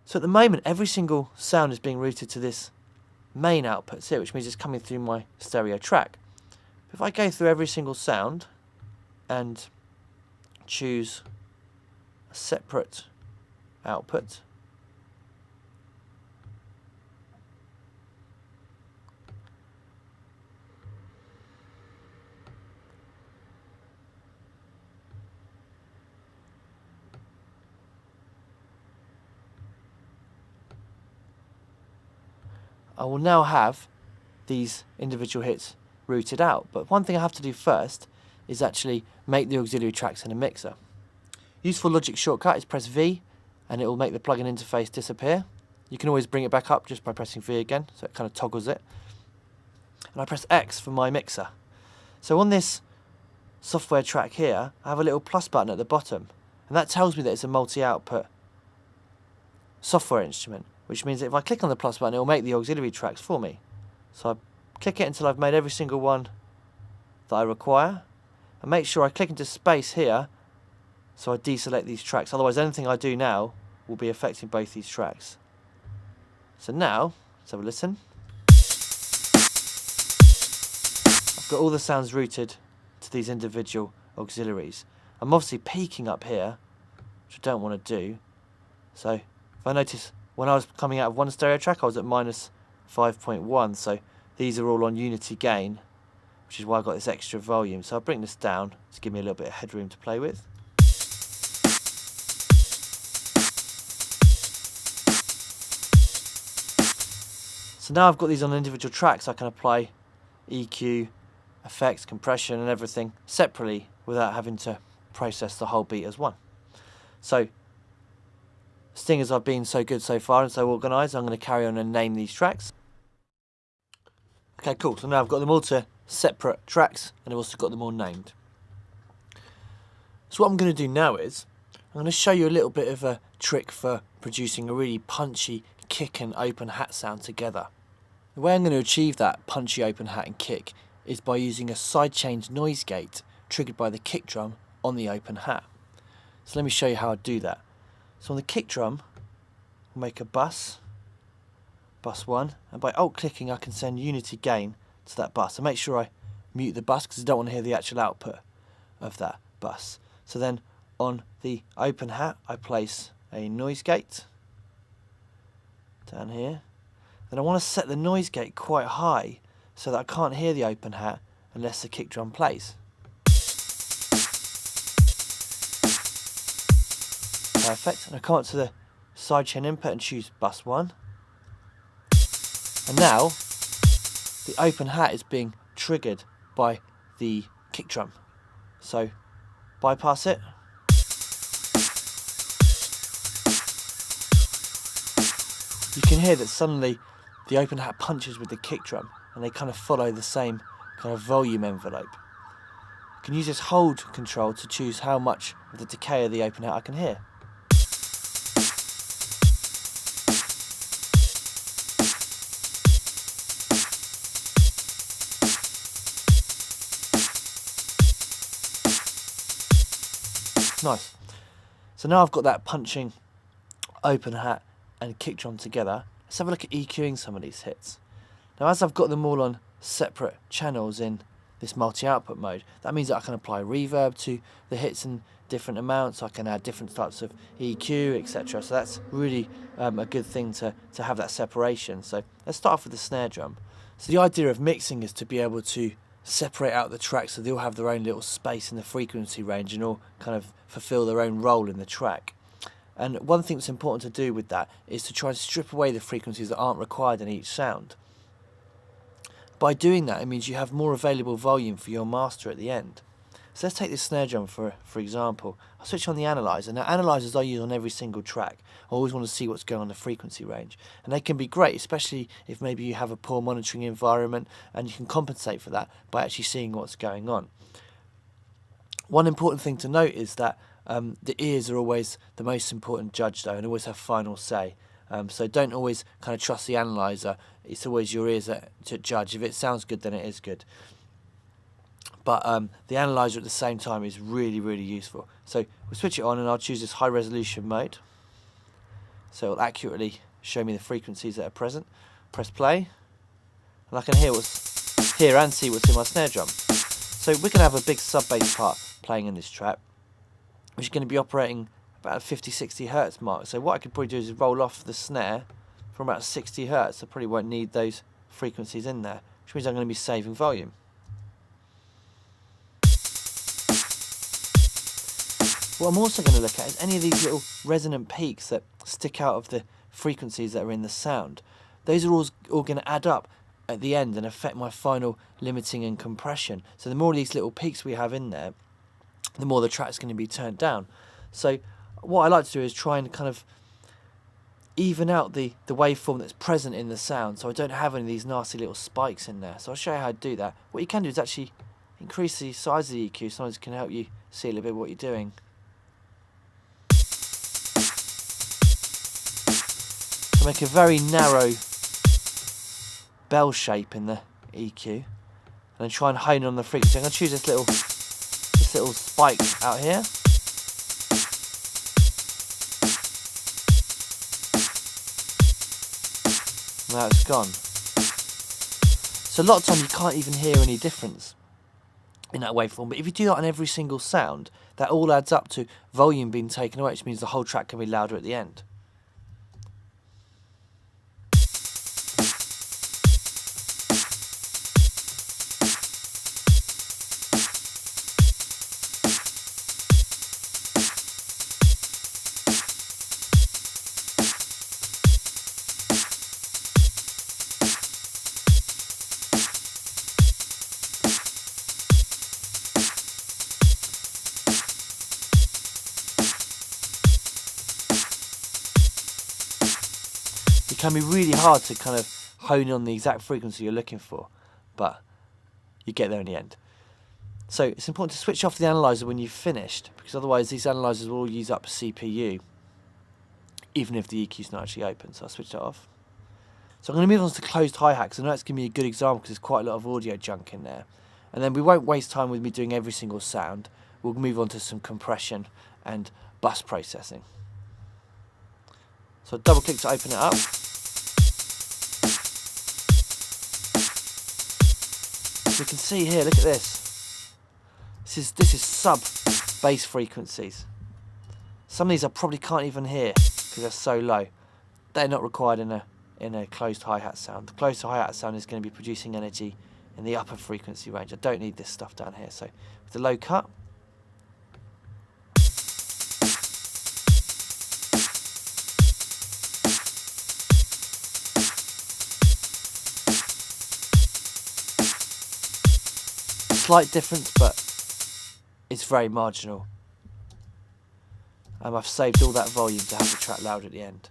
So at the moment, every single sound is being routed to this main output here, which means it's coming through my stereo track. If I go through every single sound and choose a separate output, I will now have these individual hits routed out. But one thing I have to do first is actually make the auxiliary tracks in a mixer. Useful logic shortcut is press V and it will make the plugin interface disappear. You can always bring it back up just by pressing V again, so it kind of toggles it. And I press X for my mixer. So on this software track here, I have a little plus button at the bottom, and that tells me that it's a multi-output software instrument, which means that if I click on the plus button, it will make the auxiliary tracks for me. So I click it until I've made every single one that I require, and make sure I click into space here so I deselect these tracks, otherwise anything I do now will be affecting both these tracks. So now, let's have a listen. I've got all the sounds routed to these individual auxiliaries. I'm obviously peaking up here, which I don't want to do. So if I notice, when I was coming out of one stereo track, I was at minus 5.1, so these are all on unity gain, which is why I've got this extra volume. So I'll bring this down to give me a little bit of headroom to play with. So now I've got these on individual tracks, I can apply EQ, effects, compression and everything separately without having to process the whole beat as one. So, seeing as I've been so good so far and so organised, I'm going to carry on and name these tracks. Okay, cool. So now I've got them all to separate tracks and I've also got them all named. So what I'm going to do now is, I'm going to show you a little bit of a trick for producing a really punchy kick and open hat sound together. The way I'm going to achieve that punchy open hat and kick is by using a sidechained noise gate triggered by the kick drum on the open hat. So let me show you how I do that. So on the kick drum, I'll make a bus 1, and by alt clicking I can send unity gain to that bus. So make sure I mute the bus because I don't want to hear the actual output of that bus. So then on the open hat I place a noise gate down here. Then I want to set the noise gate quite high so that I can't hear the open hat unless the kick drum plays. Perfect. And I come up to the sidechain input and choose bus 1. And now the open hat is being triggered by the kick drum. So bypass it. You can hear that suddenly the open hat punches with the kick drum and they kind of follow the same kind of volume envelope. You can use this hold control to choose how much of the decay of the open hat I can hear. Nice. So now I've got that punching open hat and kick drum together. Let's have a look at EQing some of these hits. Now as I've got them all on separate channels in this multi-output mode, that means that I can apply reverb to the hits in different amounts, I can add different types of EQ, etc. So that's really a good thing to have that separation. So let's start off with the snare drum. So the idea of mixing is to be able to separate out the tracks so they all have their own little space in the frequency range and all kind of fulfill their own role in the track. And one thing that's important to do with that is to try and strip away the frequencies that aren't required in each sound. By doing that, it means you have more available volume for your master at the end. So let's take this snare drum for example. I'll switch on the analyzer. Now analyzers I use on every single track. I always want to see what's going on in the frequency range. And they can be great, especially if maybe you have a poor monitoring environment and you can compensate for that by actually seeing what's going on. One important thing to note is that the ears are always the most important judge though, and always have final say. So don't always kind of trust the analyzer. It's always your ears that judge. If it sounds good, then it is good. But the analyzer at the same time is really, really useful. So we'll switch it on and I'll choose this high resolution mode. so it'll accurately show me the frequencies that are present. Press play, and I can hear and see what's in my snare drum. So we're going to have a big sub bass part playing in this track, which is going to be operating about a 50-60 hertz mark. So what I could probably do is roll off the snare from about 60 hertz. I probably won't need those frequencies in there, which means I'm going to be saving volume. What I'm also going to look at is any of these little resonant peaks that stick out of the frequencies that are in the sound. Those are all going to add up at the end and affect my final limiting and compression. So the more of these little peaks we have in there, the more the track's going to be turned down. So what I like to do is try and kind of even out the waveform that's present in the sound, so I don't have any of these nasty little spikes in there. So I'll show you how to do that. What you can do is actually increase the size of the EQ. Sometimes it can help you see a little bit what you're doing. So make a very narrow bell shape in the EQ, and then try and hone on the frequency. I'm going to choose this little spike out here. Now it's gone. So a lot of time you can't even hear any difference in that waveform, but if you do that on every single sound, that all adds up to volume being taken away, which means the whole track can be louder at the end. It can be really hard to kind of hone on the exact frequency you're looking for, but you get there in the end. So it's important to switch off the analyzer when you've finished, because otherwise these analyzers will all use up CPU, even if the EQ's not actually open. So I'll switch that off. So I'm going to move on to closed hi-hat, because I know it's going to be a good example because there's quite a lot of audio junk in there. And then we won't waste time with me doing every single sound. We'll move on to some compression and bus processing. So double click to open it up. We can see here, look at this. This is sub bass frequencies. Some of these I probably can't even hear because they're so low. They're not required in a closed hi-hat sound. The closed hi-hat sound is going to be producing energy in the upper frequency range. I don't need this stuff down here. So with the low cut, slight difference, but it's very marginal. I've saved all that volume to have the track loud at the end.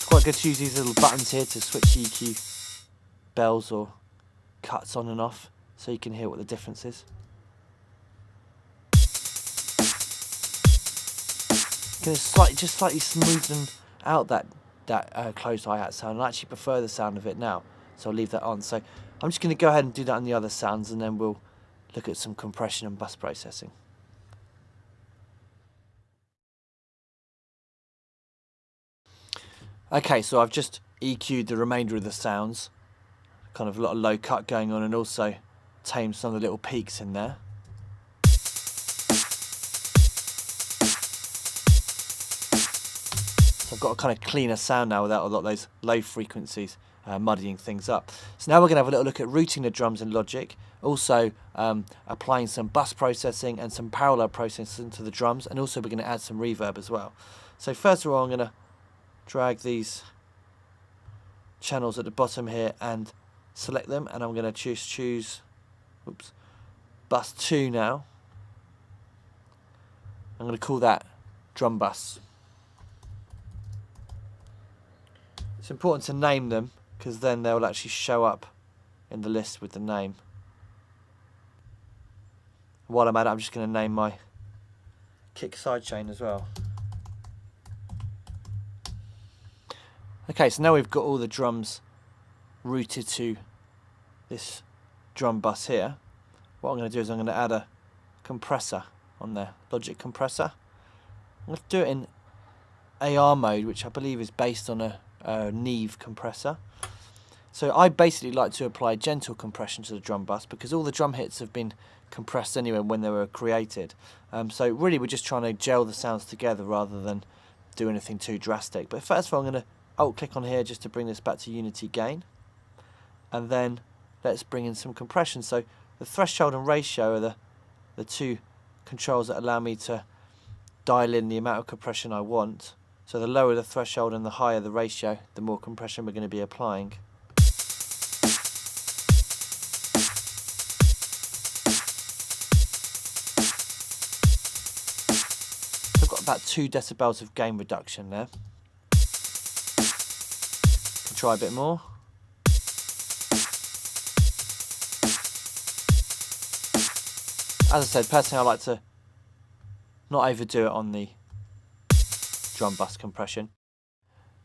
Quite good to use these little buttons here to switch EQ bells or cuts on and off, so you can hear what the difference is. Just slightly smoothen out that closed hi-hat sound. I actually prefer the sound of it now, so I'll leave that on. So I'm just going to go ahead and do that on the other sounds, and then we'll look at some compression and bus processing. Okay, so I've just EQ'd the remainder of the sounds, kind of a lot of low cut going on, and also tamed some of the little peaks in there. So I've got a kind of cleaner sound now without a lot of those low frequencies muddying things up. So now we're going to have a little look at routing the drums in Logic, also applying some bus processing and some parallel processing to the drums, and also we're going to add some reverb as well. So first of all, I'm going to drag these channels at the bottom here and select them, and I'm going to choose bus 2 now. I'm going to call that drum bus. It's important to name them because then they'll actually show up in the list with the name. While I'm at it, I'm just going to name my kick sidechain as well. Okay, so now we've got all the drums routed to this drum bus here. What I'm going to do is I'm going to add a compressor on there, Logic compressor. I'm going to do it in AR mode, which I believe is based on a Neve compressor. So I basically like to apply gentle compression to the drum bus because all the drum hits have been compressed anyway when they were created. So really we're just trying to gel the sounds together rather than do anything too drastic. But first of all I'm going to alt click on here just to bring this back to unity gain. And then let's bring in some compression. So the threshold and ratio are the two controls that allow me to dial in the amount of compression I want. So the lower the threshold and the higher the ratio, the more compression we're going to be applying. I've got about 2 decibels of gain reduction there. Can try a bit more. As I said, personally I like to not overdo it on the drum bus compression.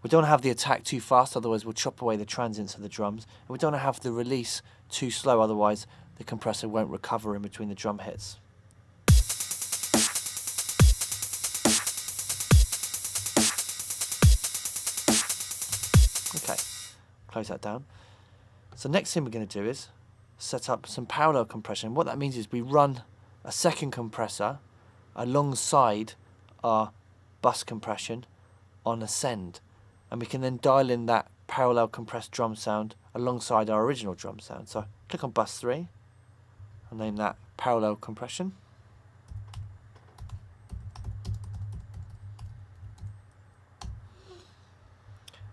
We don't want to have the attack too fast, otherwise we'll chop away the transients of the drums. And we don't want to have the release too slow, otherwise the compressor won't recover in between the drum hits. Okay, close that down. So next thing we're going to do is set up some parallel compression. What that means is we run a second compressor alongside our bus compression on ascend, and we can then dial in that parallel compressed drum sound alongside our original drum sound. So click on bus 3 and name that parallel compression.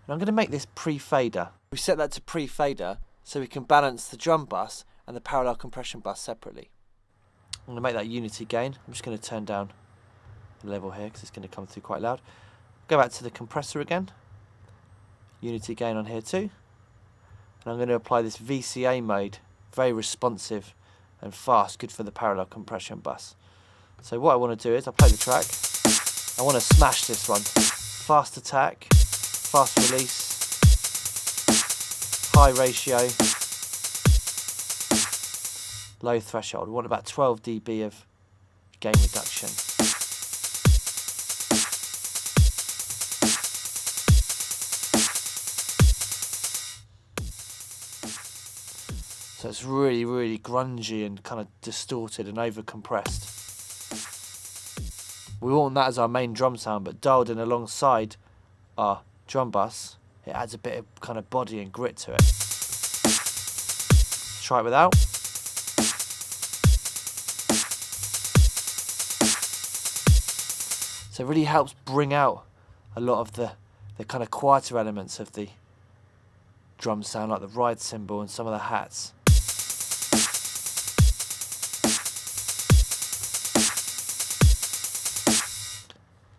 And I'm going to make this pre-fader. We set that to pre-fader so we can balance the drum bus and the parallel compression bus separately. I'm going to make that unity gain. I'm just going to turn down the level here because it's going to come through quite loud. Go back to the compressor again. Unity gain on here too. And I'm going to apply this VCA mode, very responsive and fast, good for the parallel compression bus. So what I want to do is I'll play the track. I want to smash this one. Fast attack, fast release, high ratio, low threshold. We want about 12 dB of gain reduction. So it's really, really grungy and kind of distorted and over compressed. We want that as our main drum sound, but dialed in alongside our drum bus, it adds a bit of kind of body and grit to it. Try it without. So it really helps bring out a lot of the kind of quieter elements of the drum sound, like the ride cymbal and some of the hats.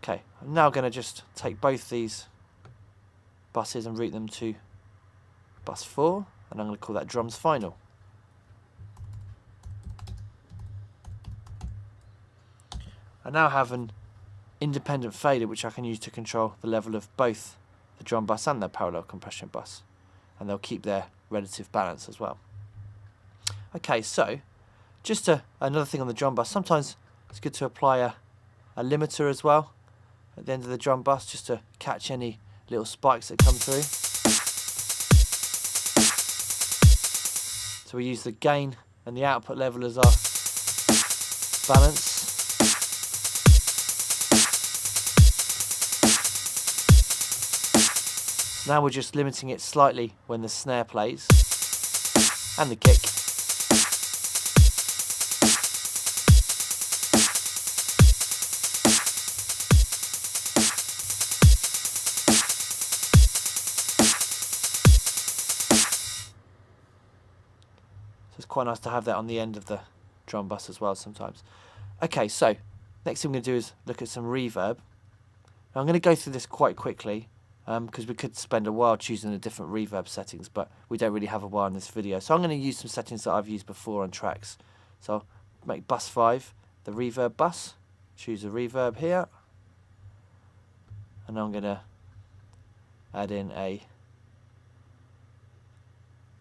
Okay, I'm now going to just take both these buses and route them to bus 4, and I'm going to call that drums final. I now have an independent fader which I can use to control the level of both the drum bus and the parallel compression bus, and they'll keep their relative balance as well. Okay, so just another thing on the drum bus, sometimes it's good to apply a limiter as well at the end of the drum bus just to catch any little spikes that come through. So we use the gain and the output level as our balance. Now we're just limiting it slightly when the snare plays and the kick. So it's quite nice to have that on the end of the drum bus as well sometimes. Okay, so next thing I'm going to do is look at some reverb. Now I'm going to go through this quite quickly. because we could spend a while choosing the different reverb settings, but we don't really have a while in this video. So I'm going to use some settings that I've used before on tracks. So I'll make bus 5 the reverb bus, choose a reverb here, and I'm going to add in a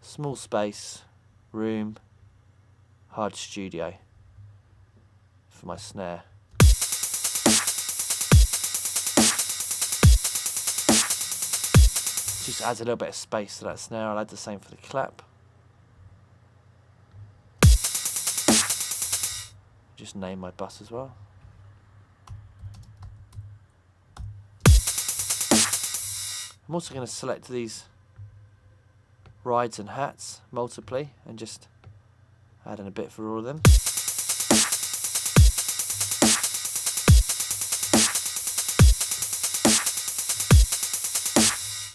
small space, room, hard studio for my snare. Just adds a little bit of space to that snare. I'll add the same for the clap. Just name my bus as well. I'm also going to select these rides and hats multiply and just add in a bit for all of them.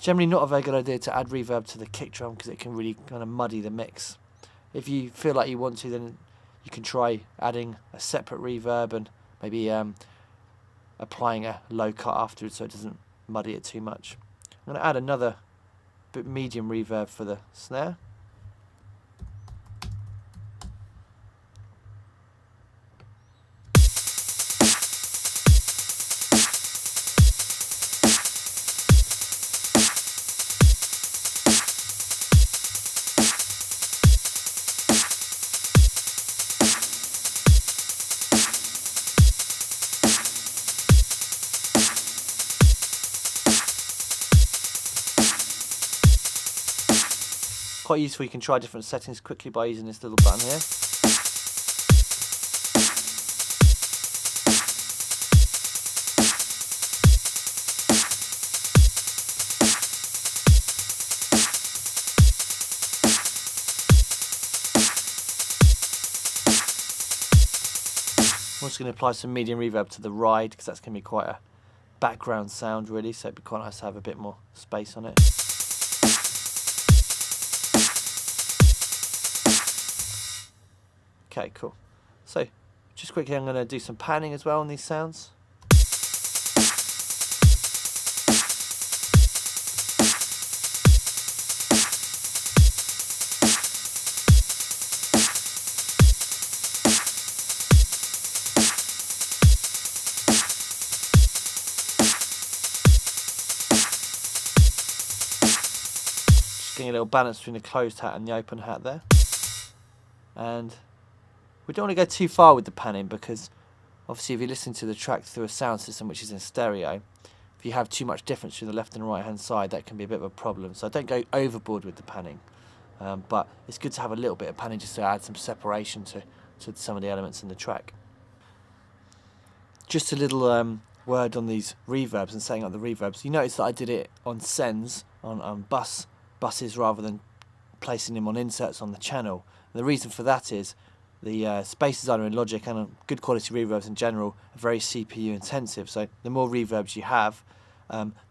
Generally not a very good idea to add reverb to the kick drum because it can really kind of muddy the mix. If you feel like you want to, then you can try adding a separate reverb and maybe applying a low cut afterwards so it doesn't muddy it too much. I'm going to add another bit medium reverb for the snare. Quite useful, you can try different settings quickly by using this little button here. I'm also going to apply some medium reverb to the ride because that's going to be quite a background sound really, so it'd be quite nice to have a bit more space on it. Okay, cool. So, just quickly I'm going to do some panning as well on these sounds. Just getting a little balance between the closed hat and the open hat there. And we don't want to go too far with the panning because obviously if you listen to the track through a sound system which is in stereo, if you have too much difference between the left and right hand side, that can be a bit of a problem. So don't go overboard with the panning, but it's good to have a little bit of panning just to add some separation to some of the elements in the track. Just a little word on these reverbs and setting up the reverbs. You notice that I did it on sends, on buses rather than placing them on inserts on the channel. And the reason for that is the space designer in Logic and good quality reverbs in general are very CPU intensive, so the more reverbs you have,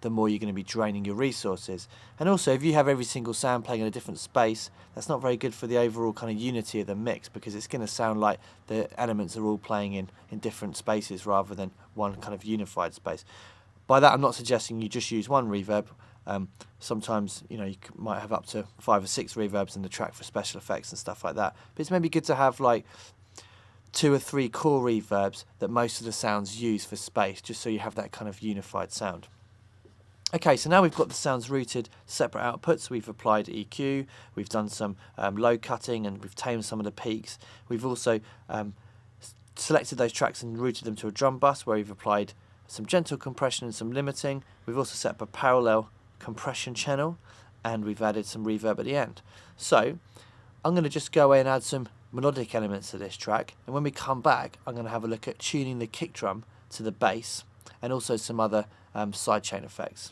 the more you're going to be draining your resources. And also if you have every single sound playing in a different space, that's not very good for the overall kind of unity of the mix because it's going to sound like the elements are all playing in different spaces rather than one kind of unified space. By that I'm not suggesting you just use one reverb. Sometimes you might have up to 5 or 6 reverbs in the track for special effects and stuff like that, but it's maybe good to have like 2 or 3 core reverbs that most of the sounds use for space, just so you have that kind of unified sound. Okay, so now we've got the sounds routed separate outputs. We've applied EQ, we've done some low cutting, and we've tamed some of the peaks. We've also selected those tracks and routed them to a drum bus where we've applied some gentle compression and some limiting. We've also set up a parallel compression channel, and we've added some reverb at the end. So I'm going to just go away and add some melodic elements to this track, and when we come back I'm going to have a look at tuning the kick drum to the bass and also some other sidechain effects.